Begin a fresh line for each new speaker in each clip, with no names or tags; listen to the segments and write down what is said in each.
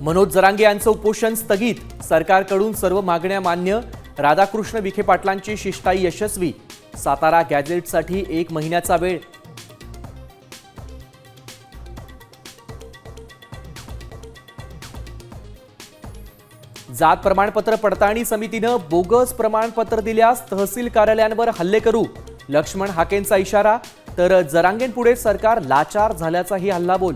मनोज जरांगे यांचं उपोषण स्थगित, सरकारकडून सर्व मागण्या मान्य, राधाकृष्ण विखे पाटलांची शिष्टाई यशस्वी, सातारा गॅझेटसाठी 1 महिन्याचा वेळ. जात प्रमाणपत्र पडताळणी समितीनं बोगस प्रमाणपत्र दिल्यास तहसील कार्यालयांवर हल्ले करू, लक्ष्मण हाकेंचा इशारा. तर जरांगेंपुढे सरकार लाचार झाल्याचाही हल्लाबोल.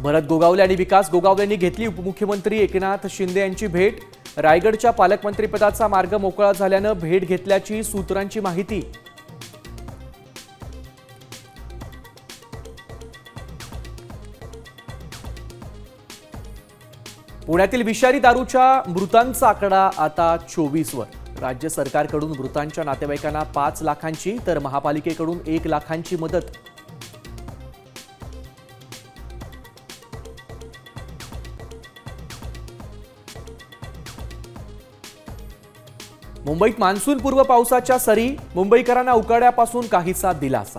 भरत गोगावले आणि विकास गोगावलेंनी घेतली उपमुख्यमंत्री एकनाथ शिंदे यांची भेट. रायगडच्या पालकमंत्रीपदाचा मार्ग मोकळा झाल्यानं भेट घेतल्याची सूत्रांची माहिती. पुण्यातील विषारी दारूच्या मृतांचा आकडा आता 24 वर. राज्य सरकारकडून मृतांच्या नातेवाईकांना 5 लाखांची तर महापालिकेकडून 1 लाखांची मदत. मुंबईत मान्सूनपूर्व पावसाच्या सरी, मुंबईकरांना उकाड्यापासून काहीसा दिलासा.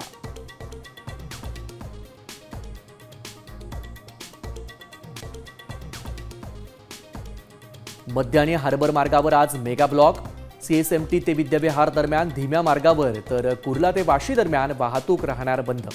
मध्य आणि हार्बर मार्गावर आज मेगा ब्लॉक. CSMT ते विद्याविहार दरम्यान धीम्या मार्गावर तर कुर्ला ते वाशी दरम्यान वाहतूक राहणार बंद.